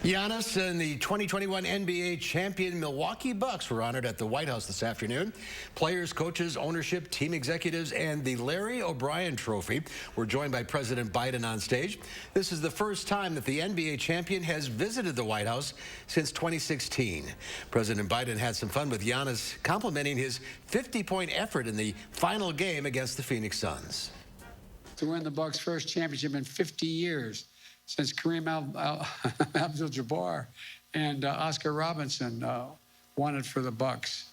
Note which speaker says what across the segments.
Speaker 1: Giannis and the 2021 NBA champion Milwaukee Bucks were honored at the White House this afternoon. Players, coaches, ownership, team executives, and the Larry O'Brien Trophy were joined by President Biden on stage. This is the first time that the NBA champion has visited the White House since 2016. President Biden had some fun with Giannis, complimenting his 50-point effort in the final game against the Phoenix Suns.
Speaker 2: To win the Bucks' first championship in 50 years. Since Kareem Abdul-Jabbar and Oscar Robinson won it for the Bucks.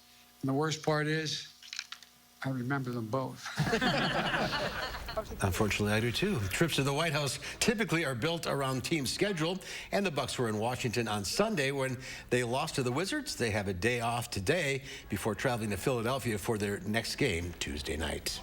Speaker 2: And the worst part is, I remember them both.
Speaker 1: Unfortunately, I do too. Trips to the White House typically are built around team schedule, and the Bucks were in Washington on Sunday when they lost to the Wizards. They have a day off today before traveling to Philadelphia for their next game Tuesday night.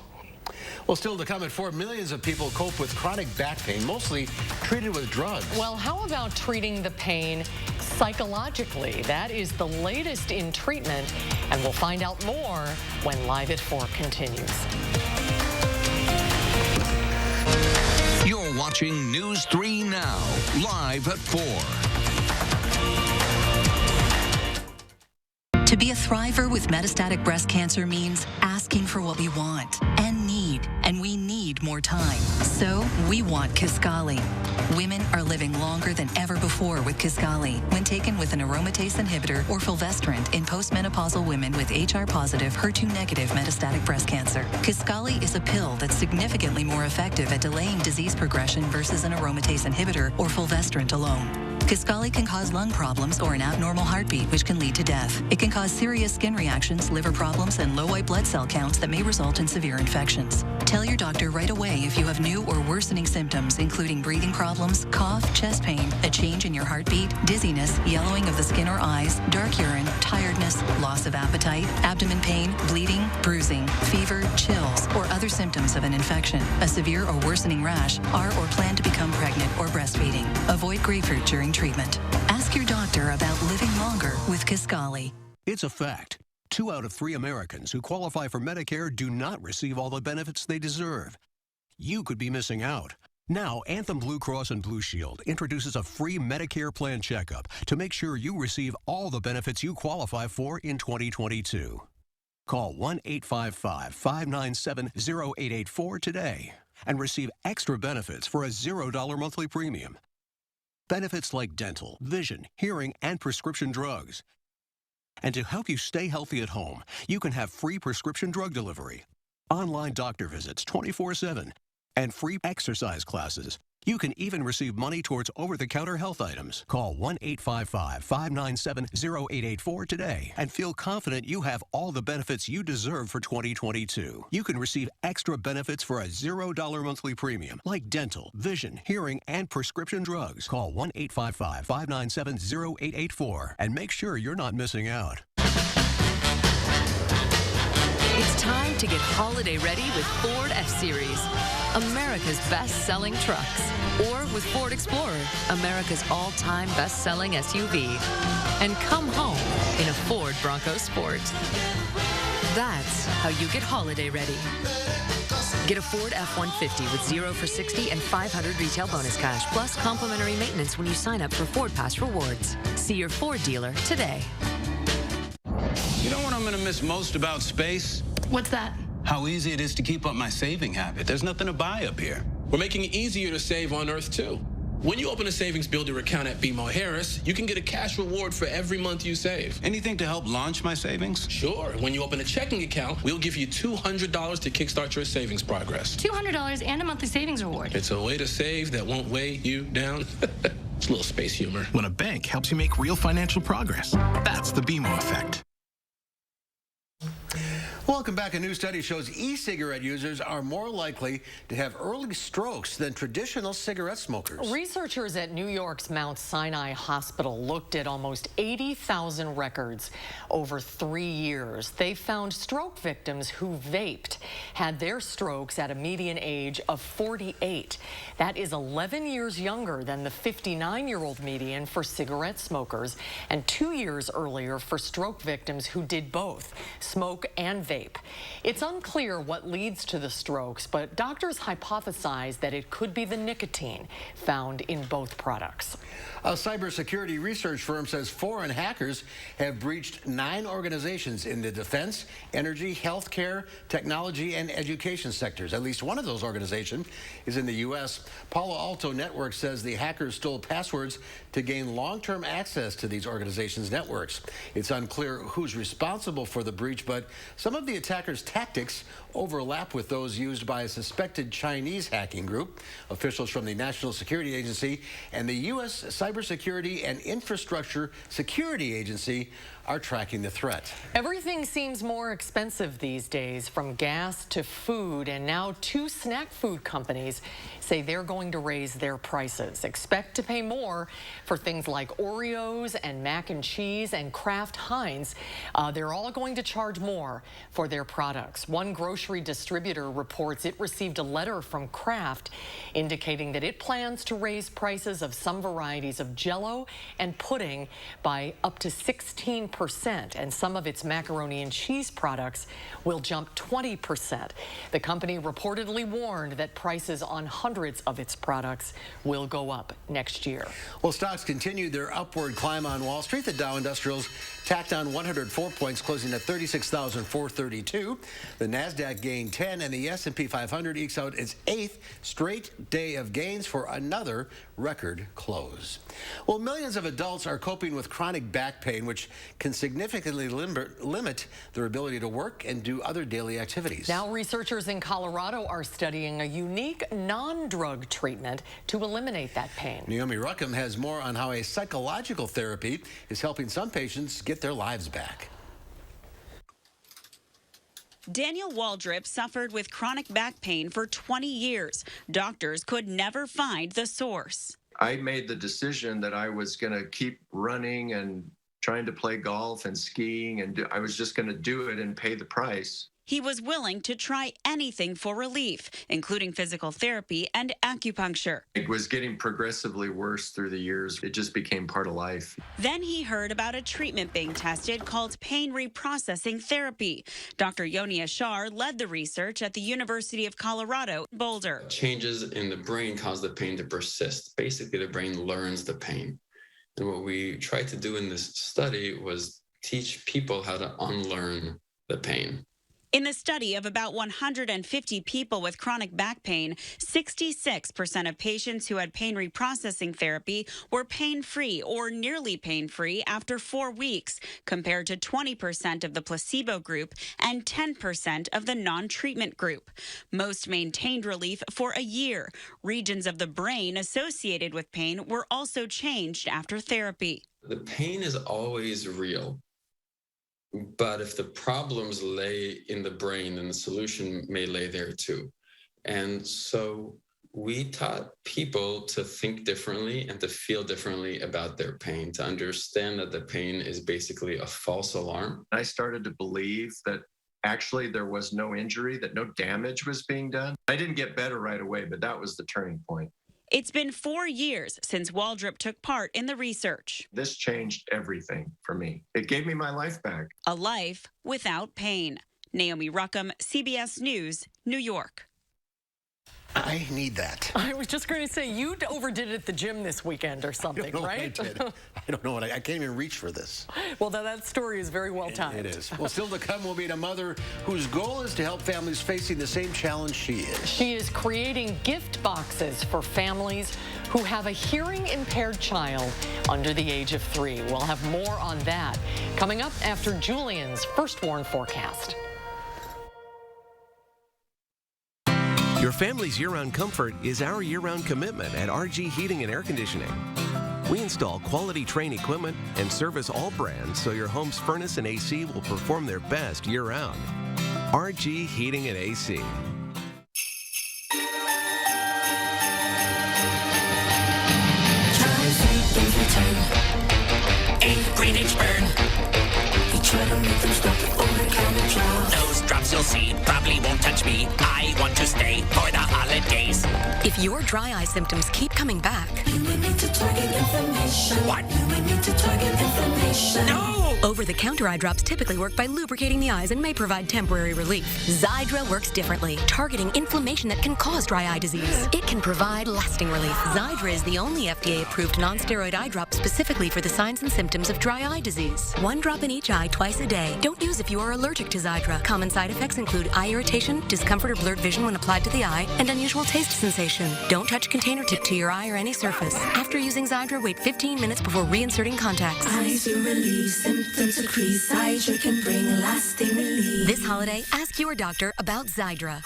Speaker 1: Well, still to come at 4, millions of people cope with chronic back pain, mostly treated with drugs.
Speaker 3: Well, how about treating the pain psychologically? That is the latest in treatment, and we'll find out more when Live at 4 continues.
Speaker 4: You're watching News 3 Now, live at 4.
Speaker 5: To be a thriver with metastatic breast cancer means asking for what we want and we need more time. So we want Kisqali. Women are living longer than ever before with Kisqali when taken with an aromatase inhibitor or fulvestrant in postmenopausal women with HR-positive, HER2-negative metastatic breast cancer. Kisqali is a pill that's significantly more effective at delaying disease progression versus an aromatase inhibitor or fulvestrant alone. Kisqali can cause lung problems or an abnormal heartbeat, which can lead to death. It can cause serious skin reactions, liver problems, and low white blood cell counts that may result in severe infections. Tell your doctor right away if you have new or worsening symptoms, including breathing problems, cough, chest pain, a change in your heartbeat, dizziness, yellowing of the skin or eyes, dark urine, tiredness, loss of appetite, abdomen pain, bleeding, bruising, fever, chills, or other symptoms of an infection, a severe or worsening rash, are or plan to become pregnant or breastfeeding. Avoid grapefruit during treatment. Ask your doctor about living longer with Kisqali.
Speaker 6: It's a fact. 2 out of 3 Americans who qualify for Medicare do not receive all the benefits they deserve. You could be missing out. Now, Anthem Blue Cross and Blue Shield introduces a free Medicare plan checkup to make sure you receive all the benefits you qualify for in 2022. Call 1-855-597-0884 today and receive extra benefits for a $0 monthly premium. Benefits like dental, vision, hearing, and prescription drugs. And to help you stay healthy at home, you can have free prescription drug delivery, online doctor visits 24/7, and free exercise classes. You can even receive money towards over-the-counter health items. Call 1-855-597-0884 today and feel confident you have all the benefits you deserve for 2022. You can receive extra benefits for a $0 monthly premium, like dental, vision, hearing, and prescription drugs. Call 1-855-597-0884 and make sure you're not missing out.
Speaker 7: It's time to get holiday ready with Ford F-Series, America's best-selling trucks. Or with Ford Explorer, America's all-time best-selling SUV. And come home in a Ford Bronco Sport. That's how you get holiday ready. Get a Ford F-150 with 0 for 60 and 500 retail bonus cash, plus complimentary maintenance when you sign up for Ford Pass Rewards. See your Ford dealer today.
Speaker 8: You know what I'm going to miss most about space?
Speaker 9: What's that?
Speaker 8: How easy it is to keep up my saving habit. There's nothing to buy up here.
Speaker 10: We're making it easier to save on Earth, too. When you open a savings builder account at BMO Harris, you can get a cash reward for every month you save.
Speaker 8: Anything to help launch my savings?
Speaker 10: Sure. When you open a checking account, we'll give you $200 to kickstart your savings progress.
Speaker 9: $200 and a monthly savings reward.
Speaker 10: It's a way to save that won't weigh you down. It's a little space humor.
Speaker 11: When a bank helps you make real financial progress, that's the BMO effect.
Speaker 1: Welcome back. A new study shows e-cigarette users are more likely to have early strokes than traditional cigarette smokers.
Speaker 3: Researchers at New York's Mount Sinai Hospital looked at almost 80,000 records over 3 years. They found stroke victims who vaped had their strokes at a median age of 48. That is 11 years younger than the 59-year-old median for cigarette smokers and 2 years earlier for stroke victims who did both, smoke and vape. vape. It's unclear what leads to the strokes, but doctors hypothesize that it could be the nicotine found in both products.
Speaker 1: A cybersecurity research firm says foreign hackers have breached 9 organizations in the defense, energy, healthcare, technology, and education sectors. At least one of those organizations is in the U.S. Palo Alto Network says the hackers stole passwords to gain long-term access to these organizations' networks. It's unclear who's responsible for the breach, but some of the attackers' tactics overlap with those used by a suspected Chinese hacking group. Officials from the National Security Agency and the U.S. Cybersecurity and Infrastructure Security Agency are tracking the threat.
Speaker 3: Everything seems more expensive these days, from gas to food, and now 2 snack food companies say they're going to raise their prices. Expect to pay more for things like Oreos and mac and cheese and Kraft Heinz. They're all going to charge more for their products. One grocery distributor reports it received a letter from Kraft indicating that it plans to raise prices of some varieties of Jell-O and pudding by up to 16%, and some of its macaroni and cheese products will jump 20%. The company reportedly warned that prices on hundreds of its products will go up next year.
Speaker 1: Well, stocks continued their upward climb on Wall Street. The Dow Industrials tacked on 104 points, closing at 36,432. The Nasdaq gained 10, and the S&P 500 ekes out its 8th straight day of gains for another record close. Well, millions of adults are coping with chronic back pain, which can significantly limit their ability to work and do other daily activities.
Speaker 3: Now researchers in Colorado are studying a unique non-drug treatment to eliminate that pain.
Speaker 1: Naomi Ruckham has more on how a psychological therapy is helping some patients get their lives back.
Speaker 12: Daniel Waldrop suffered with chronic back pain for 20 years. Doctors could never find the source.
Speaker 13: I made the decision that I was going to keep running and trying to play golf and skiing, and I was just going to do it and pay the price.
Speaker 12: He was willing to try anything for relief, including physical therapy and acupuncture.
Speaker 13: It was getting progressively worse through the years. It just became part of life.
Speaker 12: Then he heard about a treatment being tested called pain reprocessing therapy. Dr. Yoni Ashar led the research at the University of Colorado, Boulder.
Speaker 14: Changes in the brain cause the pain to persist. Basically, the brain learns the pain. And what we tried to do in this study was teach people how to unlearn the pain.
Speaker 12: In the study of about 150 people with chronic back pain, 66% of patients who had pain reprocessing therapy were pain-free or nearly pain-free after 4 weeks, compared to 20% of the placebo group and 10% of the non-treatment group. Most maintained relief for a year. Regions of the brain associated with pain were also changed after therapy.
Speaker 14: The pain is always real. But if the problems lay in the brain, then the solution may lay there too. And so we taught people to think differently and to feel differently about their pain, to understand that the pain is basically a false alarm.
Speaker 13: I started to believe that actually there was no injury, that no damage was being done. I didn't get better right away, but that was the turning point.
Speaker 12: It's been 4 years since Waldrop took part in the research.
Speaker 13: This changed everything for me. It gave me my life back.
Speaker 12: A life without pain. Naomi Ruckham, CBS News, New York.
Speaker 1: I need that.
Speaker 3: I was just going to say, you overdid it at the gym this weekend or something,
Speaker 1: I don't know
Speaker 3: right?
Speaker 1: what I did. I don't know what I can't even reach for this.
Speaker 3: Well, that story is very well timed.
Speaker 1: It is. Well, still to come, we'll meet a mother whose goal is to help families facing the same challenge she is.
Speaker 3: She is creating gift boxes for families who have a hearing-impaired child under the age of 3. We'll have more on that coming up after Julian's First Warn forecast.
Speaker 6: Your family's year-round comfort is our year-round commitment at RG Heating and Air Conditioning. We install quality Trane equipment and service all brands so your home's furnace and AC will perform their best year-round. RG Heating and AC.
Speaker 15: Those drops you'll see probably won't touch me. I want to stay for the holidays.
Speaker 5: If If your dry eye symptoms keep coming back,
Speaker 15: You may need to target information. What? You may need to target information.
Speaker 5: no! Over-the-counter eye drops typically work by lubricating the eyes and may provide temporary relief. Xiidra works differently, targeting inflammation that can cause dry eye disease. It can provide lasting relief. Xiidra is the only FDA-approved non-steroid eye drop specifically for the signs and symptoms of dry eye disease. 1 drop in each eye twice a day. Don't use if you are allergic to Xiidra. Common side effects include eye irritation, discomfort or blurred vision when applied to the eye, and unusual taste sensation. Don't touch container tip to your eye or any surface. After using Xiidra, wait 15 minutes before reinserting contacts.
Speaker 15: Eyes to relieve, symptoms decrease. Xiidra can bring lasting relief.
Speaker 5: This holiday, ask your doctor about Xiidra.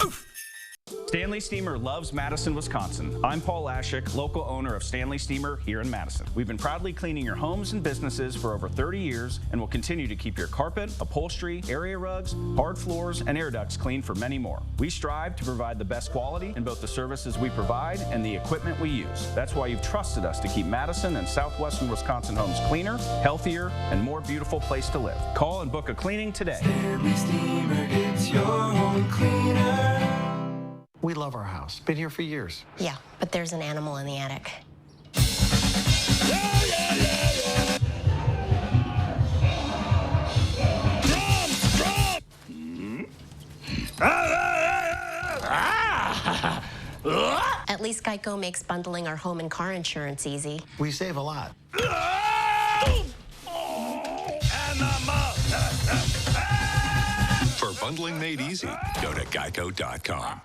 Speaker 16: Stanley Steamer loves Madison, Wisconsin. I'm Paul Ashik, local owner of Stanley Steamer here in Madison. We've been proudly cleaning your homes and businesses for over 30 years and will continue to keep your carpet, upholstery, area rugs, hard floors, and air ducts clean for many more. We strive to provide the best quality in both the services we provide and the equipment we use. That's why you've trusted us to keep Madison and southwestern Wisconsin homes cleaner, healthier, and more beautiful place to live. Call and book a cleaning today.
Speaker 15: Stanley Steamer gets your home cleaner.
Speaker 17: We love our house. Been here for years.
Speaker 18: Yeah, but there's an animal in the attic. At least Geico makes bundling our home and car insurance easy.
Speaker 17: We save a lot.
Speaker 19: For bundling made easy, go to geico.com.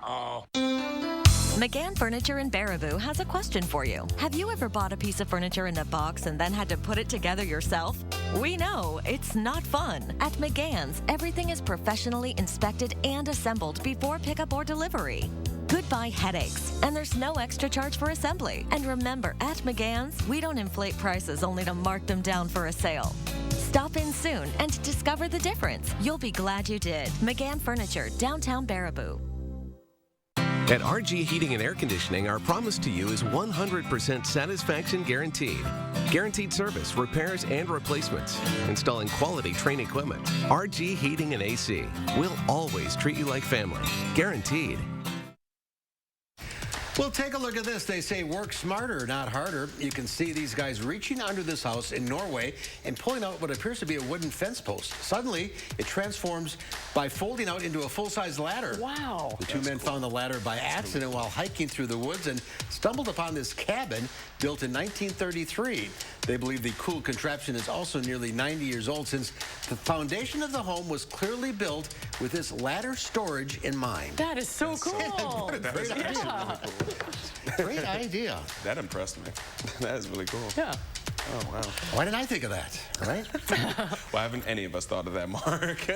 Speaker 20: McGann Furniture in Baraboo has a question for you. Have you ever bought a piece of furniture in a box and then had to put it together yourself? We know it's not fun. At McGann's, everything is professionally inspected and assembled before pickup or delivery. Goodbye headaches, and there's no extra charge for assembly. And remember, at McGann's, we don't inflate prices only to mark them down for a sale. Stop in soon and discover the difference. You'll be glad you did. McGann Furniture, downtown Baraboo.
Speaker 6: At RG Heating and Air Conditioning, our promise to you is 100% satisfaction guaranteed. Guaranteed service, repairs, and replacements. Installing quality Trane equipment. RG Heating and AC. We'll always treat you like family. Guaranteed.
Speaker 1: Well, take a look at this. They say work smarter, not harder. You can see these guys reaching under this house in Norway and pulling out what appears to be a wooden fence post. Suddenly, it transforms by folding out into a full-size ladder.
Speaker 3: Wow.
Speaker 1: The two men found the ladder by accident while hiking through the woods and stumbled upon this cabin built in 1933. They believe the cool contraption is also nearly 90 years old, since the foundation of the home was clearly built with this ladder storage in mind.
Speaker 3: That is so cool.
Speaker 1: What a great idea.
Speaker 3: Yeah.
Speaker 1: Great idea.
Speaker 21: That impressed me. That is really cool.
Speaker 3: Yeah.
Speaker 21: Oh, wow.
Speaker 1: Why didn't I think of that, right?
Speaker 21: Why haven't any of us thought of that, Mark?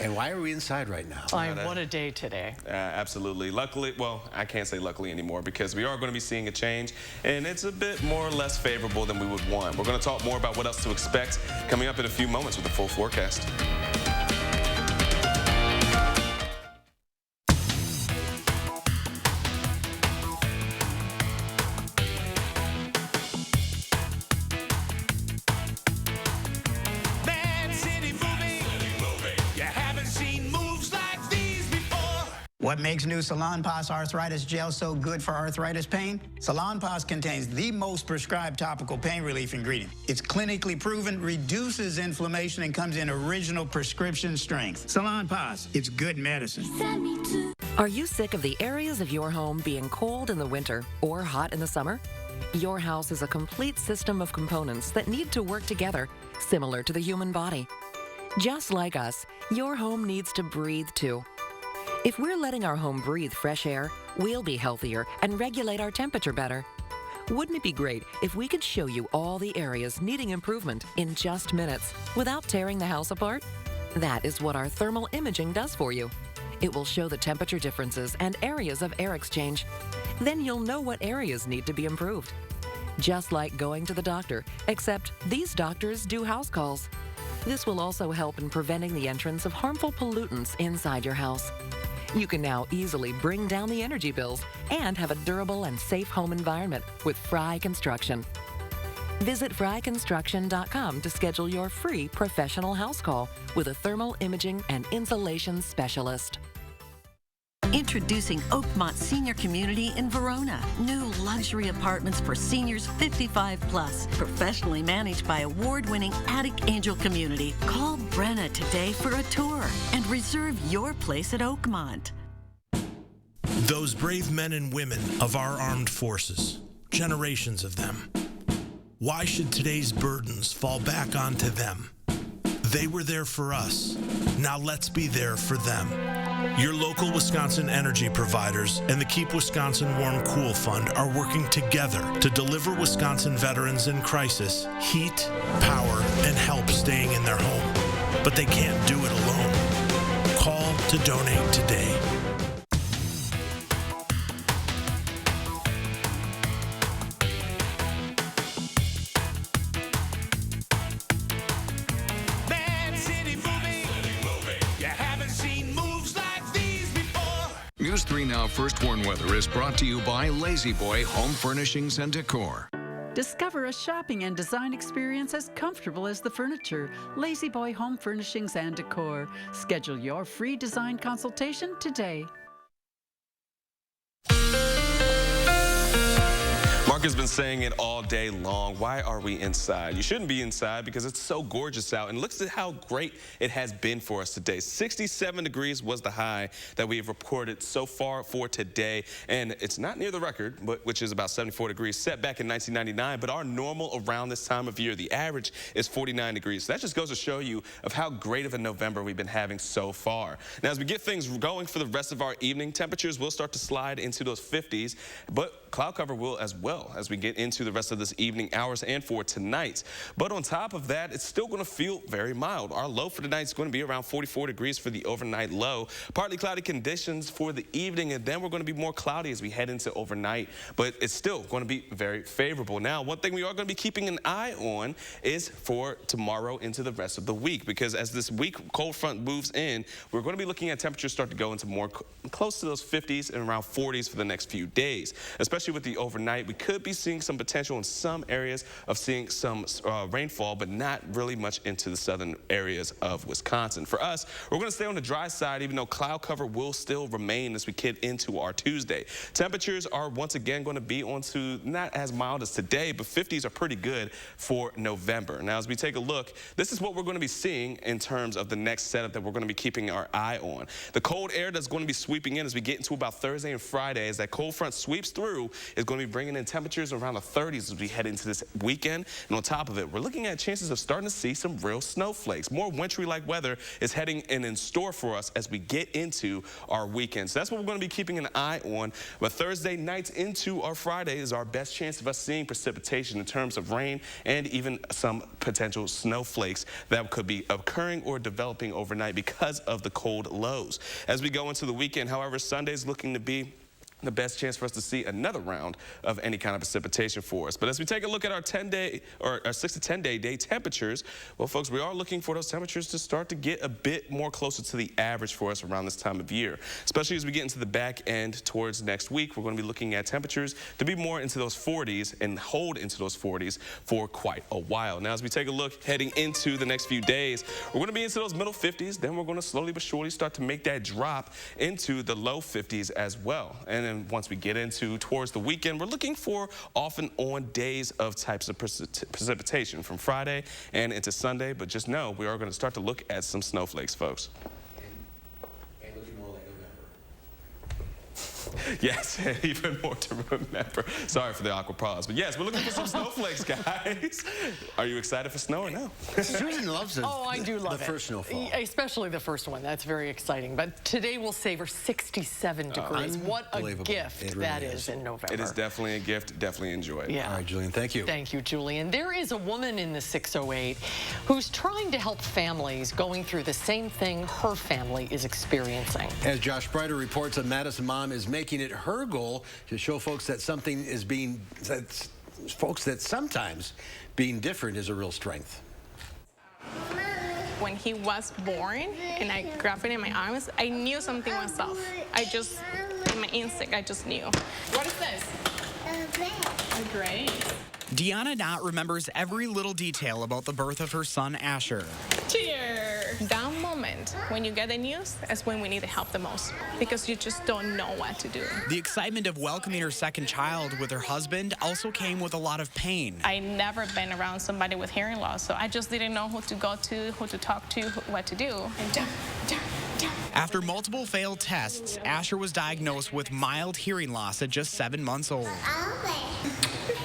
Speaker 1: And why are we inside right now?
Speaker 3: What a day today.
Speaker 21: Absolutely. Luckily, well, I can't say luckily anymore, because we are going to be seeing a change, and it's a bit more or less favorable than we would want. We're going to talk more about what else to expect coming up in a few moments with the full forecast.
Speaker 22: What makes new Salonpas Arthritis Gel so good for arthritis pain? Salonpas contains the most prescribed topical pain relief ingredient. It's clinically proven, reduces inflammation, and comes in original prescription strength. Salonpas, it's good medicine.
Speaker 7: Are you sick of the areas of your home being cold in the winter or hot in the summer? Your house is a complete system of components that need to work together, similar to the human body. Just like us, your home needs to breathe too. If we're letting our home breathe fresh air, we'll be healthier and regulate our temperature better. Wouldn't it be great if we could show you all the areas needing improvement in just minutes without tearing the house apart? That is what our thermal imaging does for you. It will show the temperature differences and areas of air exchange. Then you'll know what areas need to be improved. Just like going to the doctor, except these doctors do house calls. This will also help in preventing the entrance of harmful pollutants inside your house. You can now easily bring down the energy bills and have a durable and safe home environment with Fry Construction. Visit fryconstruction.com to schedule your free professional house call with a thermal imaging and insulation specialist.
Speaker 2: Introducing Oakmont Senior Community in Verona. New luxury apartments for seniors 55 plus. Professionally managed by award-winning Attic Angel Community. Call Brenna today for a tour and reserve your place at Oakmont.
Speaker 4: Those brave men and women of our armed forces, generations of them. Why should today's burdens fall back onto them? They were there for us. Now let's be there for them. Your local Wisconsin energy providers and the Keep Wisconsin Warm Cool Fund are working together to deliver Wisconsin veterans in crisis heat, power, and help staying in their home. But they can't do it alone. Call to donate today.
Speaker 19: News 3 Now First Warn Weather is brought to you by Lazy Boy Home Furnishings and Decor.
Speaker 23: Discover a shopping and design experience as comfortable as the furniture. Lazy Boy Home Furnishings and Decor. Schedule your free design consultation today.
Speaker 21: Mark has been saying it all day long. Why are we inside? You shouldn't be inside because it's so gorgeous out. And look at how great it has been for us today. 67 degrees was the high that we have reported so far for today. And it's not near the record, which is about 74 degrees set back in 1999. But our normal around this time of year, the average is 49 degrees. So that just goes to show you of how great of a November we've been having so far. Now, as we get things going for the rest of our evening, temperatures will start to slide into those 50s, but cloud cover will as well as we get into the rest of this evening hours and for tonight. But on top of that, it's still going to feel very mild. Our low for tonight is going to be around 44 degrees for the overnight low. Partly cloudy conditions for the evening, and then we're going to be more cloudy as we head into overnight. But it's still going to be very favorable. Now, one thing we are going to be keeping an eye on is for tomorrow into the rest of the week, because as this week cold front moves in, we're going to be looking at temperatures start to go into more close to those 50s and around 40s for the next few days. Especially with the overnight, we could be seeing some potential in some areas of seeing some rainfall, but not really much into the southern areas of Wisconsin. For us, we're going to stay on the dry side, even though cloud cover will still remain as we get into our Tuesday. Temperatures are once again going to be onto not as mild as today, but 50s are pretty good for November. Now, as we take a look, this is what we're going to be seeing in terms of the next setup that we're going to be keeping our eye on. The cold air that's going to be sweeping in as we get into about Thursday and Friday, as that cold front sweeps through, is going to be bringing in temperatures around the 30s as we head into this weekend. And on top of it, we're looking at chances of starting to see some real snowflakes. More wintry-like weather is heading in store for us as we get into our weekend. So that's what we're going to be keeping an eye on. But Thursday nights into our Friday is our best chance of us seeing precipitation in terms of rain and even some potential snowflakes that could be occurring or developing overnight because of the cold lows. As we go into the weekend, however, Sunday's looking to be the best chance for us to see another round of any kind of precipitation for us. But as we take a look at our 10-day or our 6 to 10-day temperatures, well, folks, we are looking for those temperatures to start to get a bit more closer to the average for us around this time of year, especially as we get into the back end towards next week. We're going to be looking at temperatures to be more into those 40s and hold into those 40s for quite a while. Now, as we take a look heading into the next few days, we're going to be into those middle 50s. Then we're going to slowly but surely start to make that drop into the low 50s as well. And then once we get into towards the weekend, we're looking for off and on days of types of precipitation from Friday and into Sunday. But just know we are going to start to look at some snowflakes, folks. And looking more like November. Yes, even more to remember. Sorry for the awkward pause. But yes, we're looking for some snowflakes, guys. Are you excited for snow or no?
Speaker 1: Susan loves it.
Speaker 3: Oh, I do love
Speaker 1: the
Speaker 3: it.
Speaker 1: first snowfall.
Speaker 3: Especially the first one. That's very exciting. But today we'll savor 67 degrees. What a gift that is in November.
Speaker 21: It is definitely a gift. Definitely enjoy it.
Speaker 3: Yeah.
Speaker 1: All right, Julian, thank you.
Speaker 3: Thank you, Julian. There is a woman in the 608 who's trying to help families going through the same thing her family is experiencing.
Speaker 1: As Josh Breider reports, a Madison mom is making it her goal to show folks that that sometimes being different is a real strength.
Speaker 24: When he was born and I grabbed it in my arms, I knew something was off. In my instinct, I just knew. What is this? Great.
Speaker 25: Deanna Knott remembers every little detail about the birth of her son, Asher.
Speaker 24: Cheers! That moment, when you get the news, is when we need to help the most because you just don't know what to do.
Speaker 25: The excitement of welcoming her second child with her husband also came with a lot of pain.
Speaker 24: I never been around somebody with hearing loss, so I just didn't know who to go to, who to talk to, what to do.
Speaker 25: After multiple failed tests, Asher was diagnosed with mild hearing loss at just 7 months old.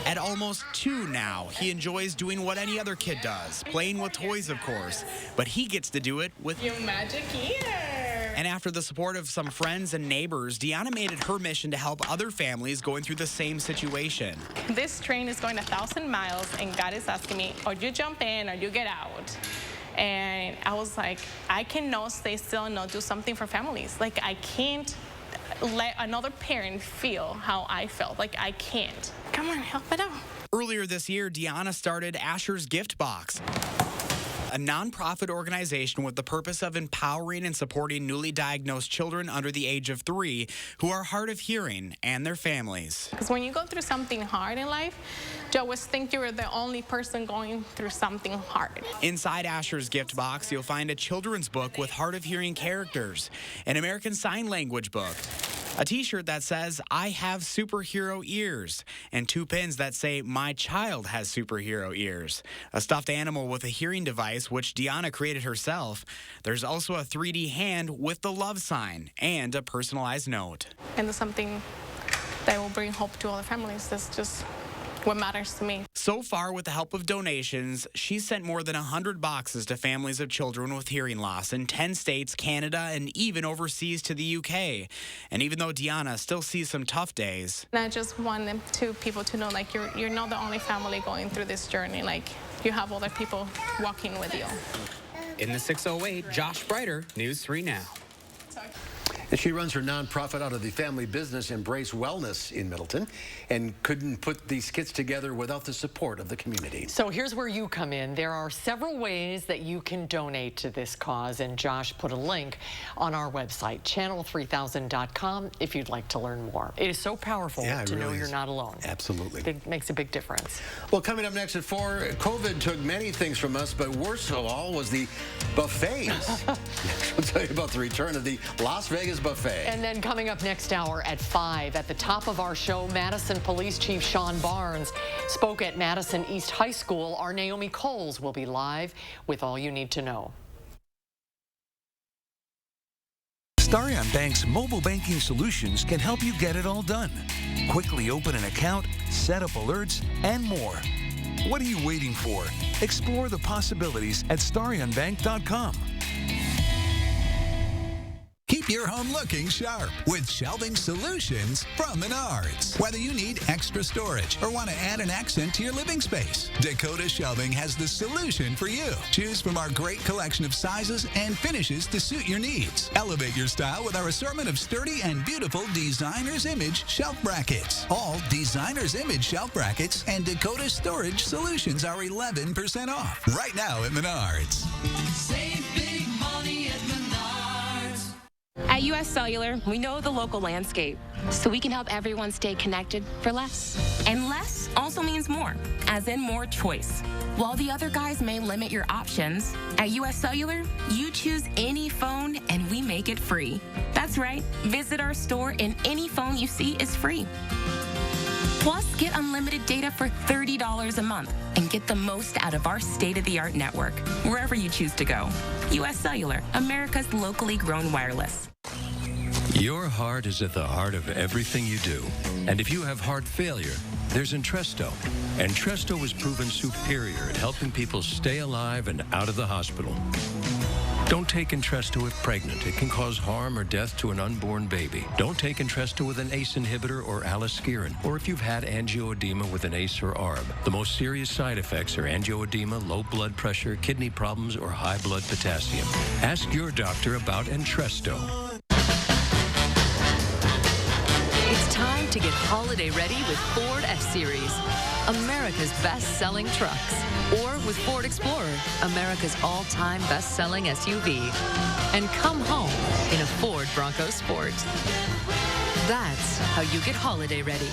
Speaker 25: At almost 2 now, he enjoys doing what any other kid does, playing with toys, of course, but he gets to do it with
Speaker 24: your magic ear.
Speaker 25: And after the support of some friends and neighbors, Deanna made it her mission to help other families going through the same situation.
Speaker 24: This train is going 1,000 miles, and God is asking me, or you jump in or you get out. And I was like, I cannot stay still and not do something for families. Like, I can't let another parent feel how I felt. Like, I can't. Come on, help it out.
Speaker 25: Earlier this year, Deanna started Asher's Gift Box, a nonprofit organization with the purpose of empowering and supporting newly diagnosed children under the age of 3 who are hard of hearing and their families.
Speaker 24: Because when you go through something hard in life, you always think you're the only person going through something hard.
Speaker 25: Inside Asher's Gift Box, you'll find a children's book with hard of hearing characters, an American Sign Language book, a t-shirt that says, I have superhero ears, and 2 pins that say, my child has superhero ears, a stuffed animal with a hearing device, which Deanna created herself. There's also a 3D hand with the love sign and a personalized note.
Speaker 24: And it's something that will bring hope to all the families. That's just what matters to me.
Speaker 25: So far, with the help of donations, she's sent more than 100 boxes to families of children with hearing loss in 10 states, Canada, and even overseas to the UK. And even though Deanna still sees some tough days,
Speaker 24: I just want them people to know, like, you're not the only family going through this journey. Like, you have other people walking with you.
Speaker 8: In the 608, Josh Breiter, News 3 Now.
Speaker 1: And she runs her nonprofit out of the family business Embrace Wellness in Middleton and couldn't put these kits together without the support of the community.
Speaker 3: So here's where you come in. There are several ways that you can donate to this cause, and Josh put a link on our website, channel3000.com, if you'd like to learn more. It is so powerful to know you're not alone.
Speaker 1: Absolutely.
Speaker 3: It makes a big difference.
Speaker 1: Well, coming up next at 4, COVID took many things from us, but worst of all was the buffets. We'll tell you about the return of the Las Vegas buffet.
Speaker 3: And then coming up next hour at 5, at the top of our show, Madison Police Chief Sean Barnes spoke at Madison East High School. Our Naomi Coles will be live with all you need to know.
Speaker 9: Starion Bank's mobile banking solutions can help you get it all done. Quickly open an account, set up alerts, and more. What are you waiting for? Explore the possibilities at StarionBank.com.
Speaker 10: Keep your home looking sharp with shelving solutions from Menards. Whether you need extra storage or want to add an accent to your living space, Dakota Shelving has the solution for you. Choose from our great collection of sizes and finishes to suit your needs. Elevate your style with our assortment of sturdy and beautiful Designer's Image shelf brackets. All Designer's Image shelf brackets and Dakota storage solutions are 11% off right now at Menards.
Speaker 11: Save big money at Menards. At U.S. Cellular, we know the local landscape, so we can help everyone stay connected for less. And less also means more, as in more choice. While the other guys may limit your options, at U.S. Cellular, you choose any phone and we make it free. That's right. Visit our store and any phone you see is free. Plus, get unlimited data for $30 a month and get the most out of our state-of-the-art network, wherever you choose to go. U.S. Cellular, America's locally grown wireless.
Speaker 14: Your heart is at the heart of everything you do. And if you have heart failure, there's Entresto. Entresto has proven superior at helping people stay alive and out of the hospital. Don't take Entresto if pregnant. It can cause harm or death to an unborn baby. Don't take Entresto with an ACE inhibitor or aliskiren, or if you've had angioedema with an ACE or ARB. The most serious side effects are angioedema, low blood pressure, kidney problems, or high blood potassium. Ask your doctor about Entresto.
Speaker 7: It's time to get holiday ready with Ford F-Series, America's best-selling trucks. Or with Ford Explorer, America's all-time best-selling SUV. And come home in a Ford Bronco Sport. That's how you get holiday ready.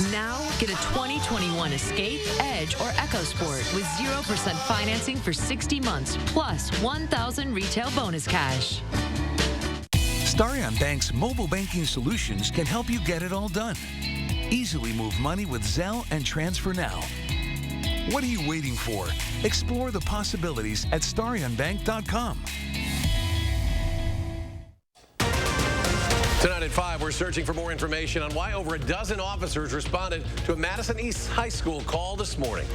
Speaker 7: Now, get a 2021 Escape, Edge, or EcoSport with 0% financing for 60 months, plus 1,000 retail bonus cash.
Speaker 9: Starion Bank's mobile banking solutions can help you get it all done. Easily move money with Zelle and Transfer Now. What are you waiting for? Explore the possibilities at starionbank.com.
Speaker 5: Tonight at 5, we're searching for more information on why over a dozen officers responded to a Madison East High School call this morning.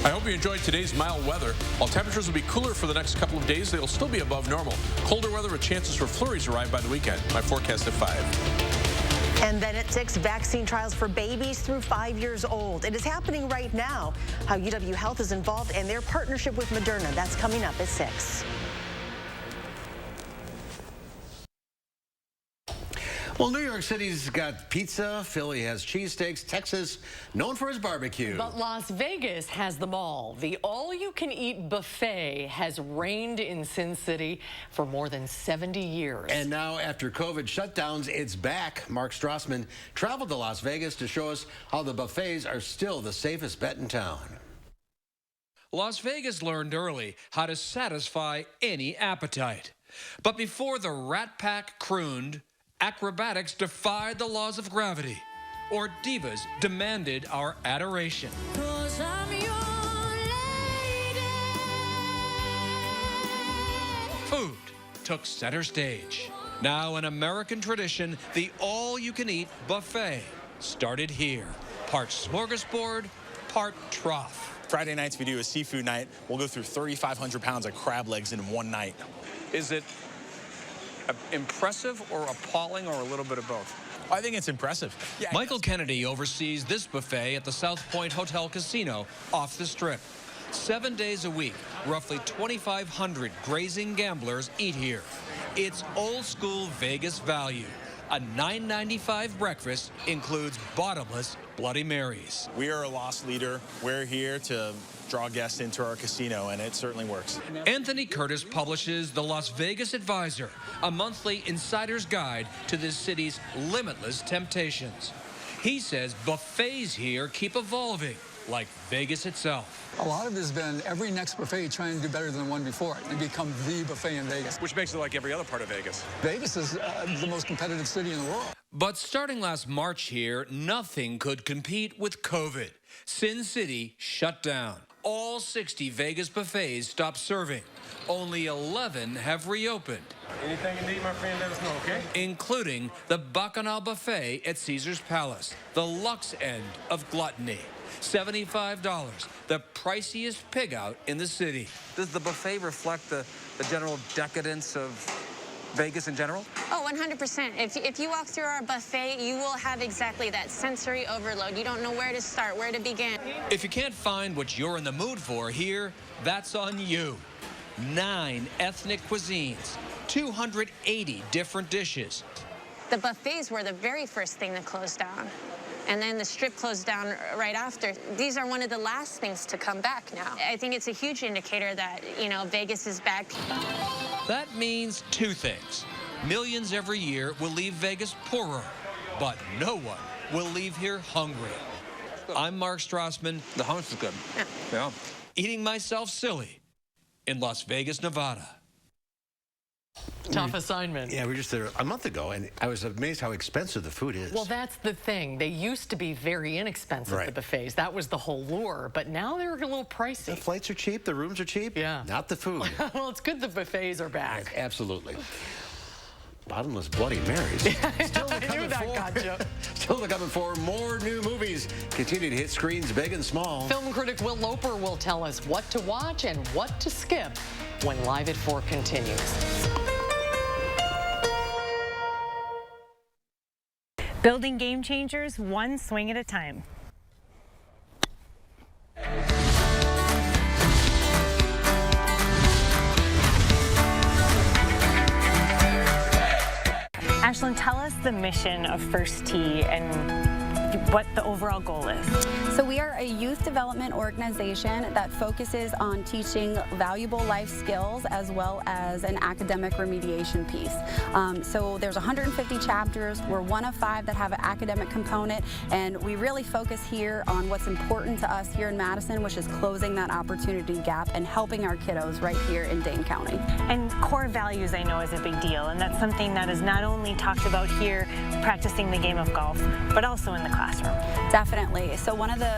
Speaker 12: I hope you enjoyed today's mild weather. While temperatures will be cooler for the next couple of days, they'll still be above normal. Colder weather with chances for flurries arrive by the weekend. My forecast at 5.
Speaker 13: And then at 6, vaccine trials for babies through 5 years old. It is happening right now. How UW Health is involved and their partnership with Moderna. That's coming up at 6.
Speaker 1: Well, New York City's got pizza, Philly has cheesesteaks, Texas known for its barbecue.
Speaker 3: But Las Vegas has them all. The all-you-can-eat buffet has reigned in Sin City for more than 70 years.
Speaker 1: And now, after COVID shutdowns, it's back. Mark Strassman traveled to Las Vegas to show us how the buffets are still the safest bet in town.
Speaker 15: Las Vegas learned early how to satisfy any appetite. But before the Rat Pack crooned, acrobatics defied the laws of gravity, or divas demanded our adoration. Food took center stage. Now an American tradition, the all-you-can-eat buffet started here. Part smorgasbord, part trough.
Speaker 25: Friday nights we do a seafood night. We'll go through 3,500 pounds of crab legs in one night.
Speaker 15: Is it impressive or appalling or a little bit of both?
Speaker 25: I think it's impressive. Yeah,
Speaker 15: Michael Kennedy oversees this buffet at the South Point Hotel Casino off the Strip. 7 days a week, roughly 2,500 grazing gamblers eat here. It's old school Vegas value. A $9.95 breakfast includes bottomless Bloody Marys.
Speaker 25: We are a loss leader. We're here to draw guests into our casino, and it certainly works.
Speaker 15: Anthony Curtis publishes the Las Vegas Advisor, a monthly insider's guide to this city's limitless temptations. He says buffets here keep evolving, like Vegas itself.
Speaker 16: A lot of it has been every next buffet trying to do better than the one before it and become the buffet in Vegas.
Speaker 15: Which makes it like every other part of Vegas.
Speaker 16: Vegas is the most competitive city in the world.
Speaker 15: But starting last March here, nothing could compete with COVID. Sin City shut down. All 60 Vegas buffets stopped serving. Only 11 have reopened.
Speaker 21: Anything you need, my friend, let us know, okay?
Speaker 15: Including the Bacchanal Buffet at Caesar's Palace, the luxe end of gluttony. $75, the priciest pig out in the city.
Speaker 26: Does the buffet reflect the general decadence of Vegas in general?
Speaker 27: Oh, 100%. If you walk through our buffet, you will have exactly that sensory overload. You don't know where to start, where to begin.
Speaker 15: If you can't find what you're in the mood for here, that's on you. 9 ethnic cuisines, 280 different dishes.
Speaker 27: The buffets were the very first thing that closed down. And then the Strip closed down right after. These are one of the last things to come back now. I think it's a huge indicator that, you know, Vegas is back.
Speaker 15: That means 2 things. Millions every year will leave Vegas poorer, but no one will leave here hungry. I'm Mark Strassman.
Speaker 26: The hummus is good.
Speaker 15: Yeah. Eating myself silly in Las Vegas, Nevada.
Speaker 3: Tough assignment.
Speaker 1: Yeah, we were just there a month ago, and I was amazed how expensive the food is.
Speaker 3: Well, that's the thing. They used to be very inexpensive,
Speaker 1: Right.
Speaker 3: the buffets. That was the whole lure, but now they're a little pricey.
Speaker 1: The flights are cheap, the rooms are cheap.
Speaker 3: Yeah.
Speaker 1: Not the food.
Speaker 3: Well, it's good the buffets are back.
Speaker 1: Absolutely. Bottomless Bloody Marys.
Speaker 3: I knew that got you.
Speaker 1: Still coming for more new movies. Continue to hit screens big and small.
Speaker 3: Film critic Will Loper will tell us what to watch and what to skip when Live at 4 continues.
Speaker 28: Building game changers one swing at a time. Ashlyn, tell us the mission of First Tee and what the overall goal is.
Speaker 2: So we are a youth development organization that focuses on teaching valuable life skills as well as an academic remediation piece. So there's 150 chapters. We're one of 5 that have an academic component, and we really focus here on what's important to us here in Madison, which is closing that opportunity gap and helping our kiddos right here in Dane County.
Speaker 28: And core values, I know, is a big deal, and that's something that is not only talked about here practicing the game of golf, but also in the classroom.
Speaker 2: Definitely. So one of the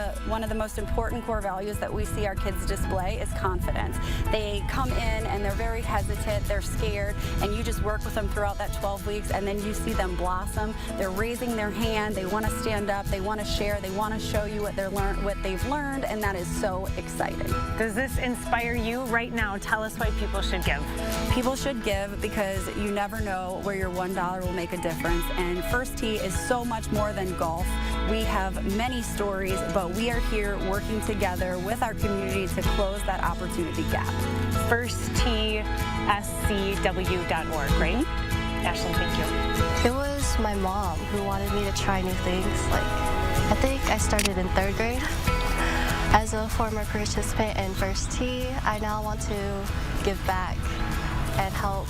Speaker 2: most important core values that we see our kids display is confidence. They come in and they're very hesitant, they're scared, and you just work with them throughout that 12 weeks, and then you see them blossom. They're raising their hand, they want to stand up, they want to share, they want to show you what they've learned, and that is so exciting.
Speaker 28: Does this inspire you right now? Tell us why people should give.
Speaker 2: People should give because you never know where your $1 will make a difference, and First Tee is so much more than golf. We have many stories, but we are here working together with our community to close that opportunity gap.
Speaker 28: FirstTeeSCW.org, right? Ashlyn, thank you.
Speaker 4: It was my mom who wanted me to try new things. I think I started in 3rd grade. As a former participant in First Tee, I now want to give back and help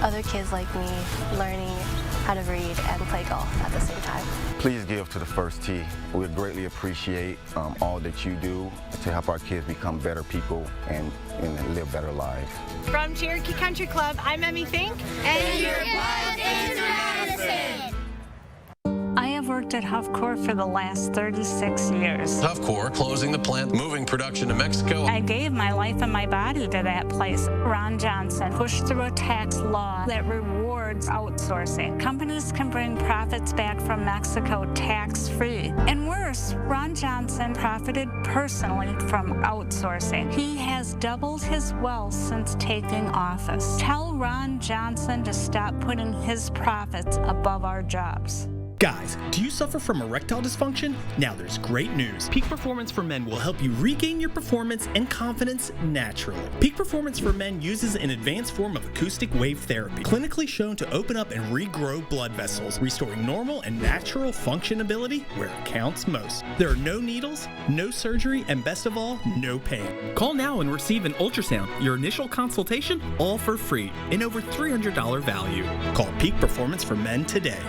Speaker 4: other kids like me learning how to read and play golf at the same time.
Speaker 6: Please give to the First Tee. We greatly appreciate all that you do to help our kids become better people and live better lives.
Speaker 28: From Cherokee Country Club, I'm Emmy Fink.
Speaker 17: And your blood is Madison.
Speaker 28: I have worked at HuffCore for the last 36 years.
Speaker 5: HuffCore closing the plant, moving production to Mexico.
Speaker 28: I gave my life and my body to that place. Ron Johnson pushed through a tax law that rewards outsourcing. Companies can bring profits back from Mexico tax-free. And worse, Ron Johnson profited personally from outsourcing. He has doubled his wealth since taking office. Tell Ron Johnson to stop putting his profits above our jobs.
Speaker 18: Guys, do you suffer from erectile dysfunction? Now there's great news. Peak Performance for Men will help you regain your performance and confidence naturally. Peak Performance for Men uses an advanced form of acoustic wave therapy, clinically shown to open up and regrow blood vessels, restoring normal and natural functionability where it counts most. There are no needles, no surgery, and best of all, no pain. Call now and receive an ultrasound, your initial consultation, all for free, and over $300 value. Call Peak Performance for Men today.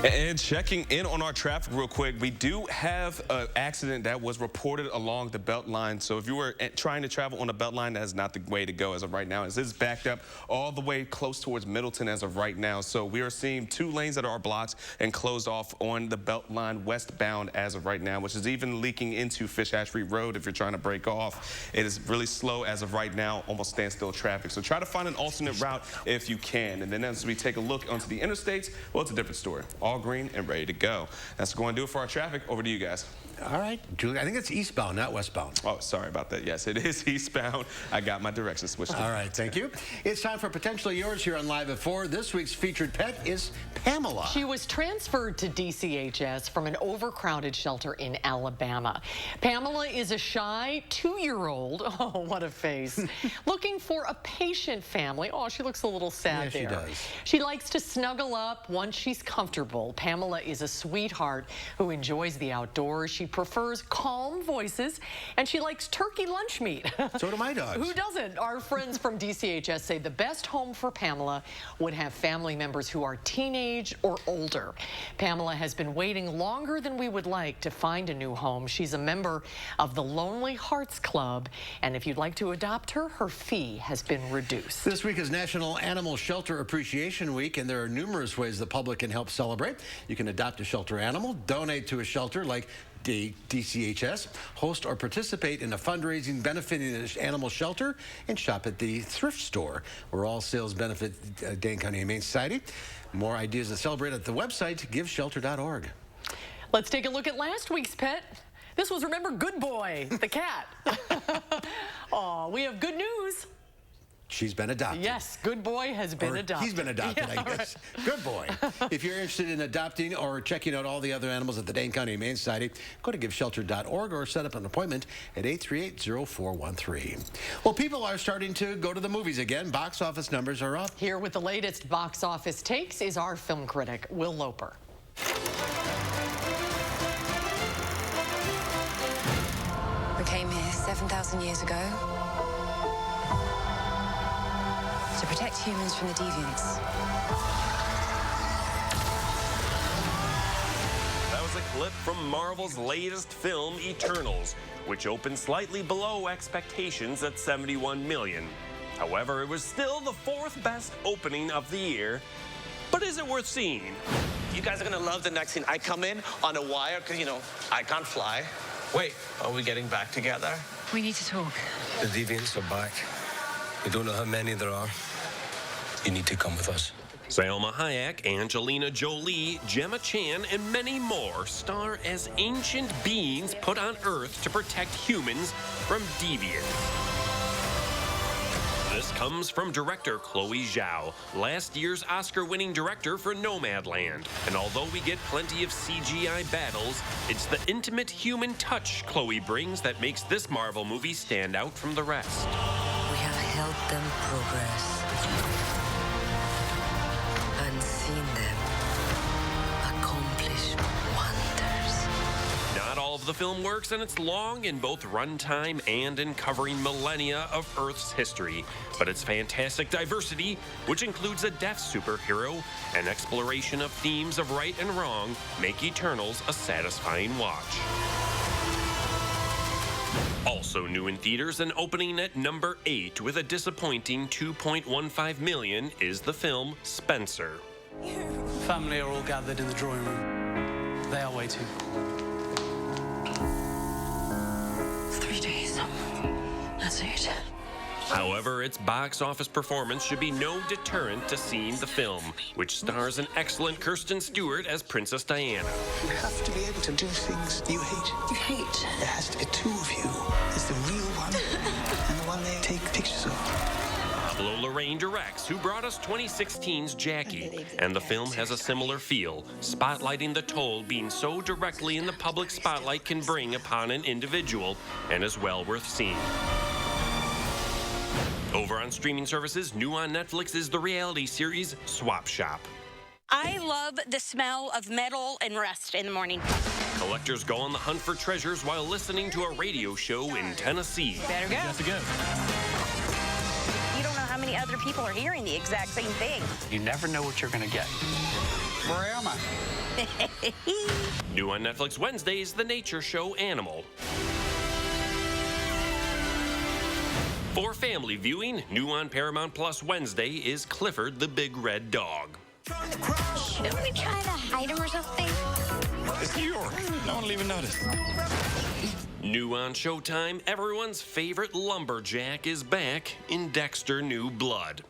Speaker 21: And checking in on our traffic real quick, we do have an accident that was reported along the Beltline. So if you were trying to travel on the Beltline, that is not the way to go as of right now. It is backed up all the way close towards Middleton as of right now. So we are seeing 2 lanes that are blocked and closed off on the Beltline westbound as of right now, which is even leaking into Fish Hatchery Road if you're trying to break off. It is really slow as of right now, almost standstill traffic. So try to find an alternate route if you can. And then as we take a look onto the interstates, well, it's a different story. All green and ready to go. That's going to do it for our traffic. Over to you guys.
Speaker 1: All right, Julie, I think it's eastbound, not westbound.
Speaker 21: Oh, sorry about that. Yes, it is eastbound. I got my directions switched.
Speaker 1: All right, thank you. It's time for Potentially Yours here on Live at 4. This week's featured pet is Pamela.
Speaker 3: She was transferred to DCHS from an overcrowded shelter in Alabama. Pamela is a shy 2-year-old. Oh, what a face. Looking for a patient family. Oh, she looks a little sad there.
Speaker 1: She does.
Speaker 3: She likes to snuggle up once she's comfortable. Pamela is a sweetheart who enjoys the outdoors. She prefers calm voices, and she likes turkey lunch meat.
Speaker 1: So do my dogs.
Speaker 3: Who doesn't? Our friends from DCHS say the best home for Pamela would have family members who are teenage or older. Pamela has been waiting longer than we would like to find a new home. She's a member of the Lonely Hearts Club, and if you'd like to adopt her, her fee has been reduced.
Speaker 1: This week is National Animal Shelter Appreciation Week, and there are numerous ways the public can help celebrate. You can adopt a shelter animal, donate to a shelter like DCHS, host or participate in a fundraising benefiting an animal shelter, and shop at the thrift store, where all sales benefit Dane County Humane Society. More ideas to celebrate at the website, giveshelter.org.
Speaker 3: Let's take a look at last week's pet. This was, remember, Good Boy, the cat. Oh, we have good news.
Speaker 1: She's been adopted.
Speaker 3: Yes, Good Boy has been adopted.
Speaker 1: He's been adopted, yeah, I guess. Right. Good boy. If you're interested in adopting or checking out all the other animals at the Dane County Humane Society, go to giveshelter.org or set up an appointment at 838-0413. Well, people are starting to go to the movies again. Box office numbers are up.
Speaker 3: Here with the latest box office takes is our film critic, Will Loper.
Speaker 8: We came here 7,000 years ago to protect humans from the deviants.
Speaker 5: That was a clip from Marvel's latest film, Eternals, which opened slightly below expectations at $71 million. However, it was still the 4th best opening of the year. But is it worth seeing?
Speaker 10: You guys are gonna love the next scene. I come in on a wire, because, you know, I can't fly. Wait, are we getting back together?
Speaker 8: We need to talk.
Speaker 14: The deviants are back. We don't know how many there are. You need to come with us.
Speaker 5: Salma Hayek, Angelina Jolie, Gemma Chan, and many more star as ancient beings put on Earth to protect humans from deviants. This comes from director Chloe Zhao, last year's Oscar-winning director for Nomadland. And although we get plenty of CGI battles, it's the intimate human touch Chloe brings that makes this Marvel movie stand out from the rest.
Speaker 8: We have helped them progress and seen them accomplish wonders.
Speaker 5: Not all of the film works, and it's long in both runtime and in covering millennia of Earth's history. But its fantastic diversity, which includes a deaf superhero, and exploration of themes of right and wrong, make Eternals a satisfying watch. Also new in theaters and opening at number 8 with a disappointing $2.15 million is the film Spencer.
Speaker 26: Family are all gathered in the drawing room. They are waiting.
Speaker 8: 3 days. That's it.
Speaker 5: However, its box office performance should be no deterrent to seeing the film, which stars an excellent Kirsten Stewart as Princess Diana.
Speaker 11: You have to be able to do things you hate.
Speaker 8: You hate?
Speaker 11: There has to be 2 of you. There's the real one and the one they take pictures of.
Speaker 5: Pablo Larraín directs, who brought us 2016's Jackie, and the film has a similar feel, spotlighting the toll being so directly in the public spotlight can bring upon an individual, and is well worth seeing. Over on streaming services, new on Netflix is the reality series Swap Shop.
Speaker 19: I love the smell of metal and rust in the morning.
Speaker 5: Collectors go on the hunt for treasures while listening to a radio show in Tennessee.
Speaker 19: Better go.
Speaker 12: That's a go.
Speaker 19: You don't know how many other people are hearing the exact same thing.
Speaker 26: You never know what you're gonna get. Where am I?
Speaker 5: New on Netflix Wednesday is the nature show Animal. For family viewing, new on Paramount Plus Wednesday is Clifford the Big Red Dog.
Speaker 19: Shouldn't we try to hide him or something?
Speaker 14: It's New York. No one will even notice.
Speaker 5: New on Showtime, everyone's favorite lumberjack is back in Dexter New Blood.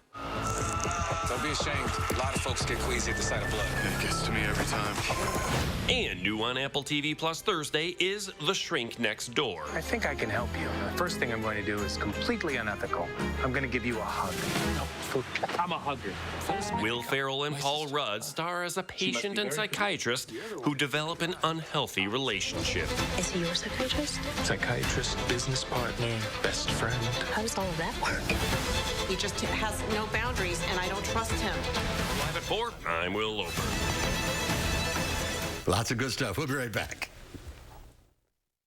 Speaker 20: Don't be ashamed. A lot of folks get queasy at the sight of blood.
Speaker 14: It gets to me every time.
Speaker 5: And new on Apple TV Plus Thursday is The Shrink Next Door.
Speaker 26: I think I can help you. The first thing I'm going to do is completely unethical. I'm going to give you a hug. I'm a hugger.
Speaker 5: Will Ferrell and Paul Rudd star as a patient and psychiatrist who develop an unhealthy relationship.
Speaker 19: Is he your psychiatrist?
Speaker 20: Psychiatrist, business partner, best friend.
Speaker 19: How does all of that work?
Speaker 22: He just has no boundaries, and I don't trust him.
Speaker 5: Live at 4, I'm Will Loper.
Speaker 1: Lots of good stuff. We'll be right back.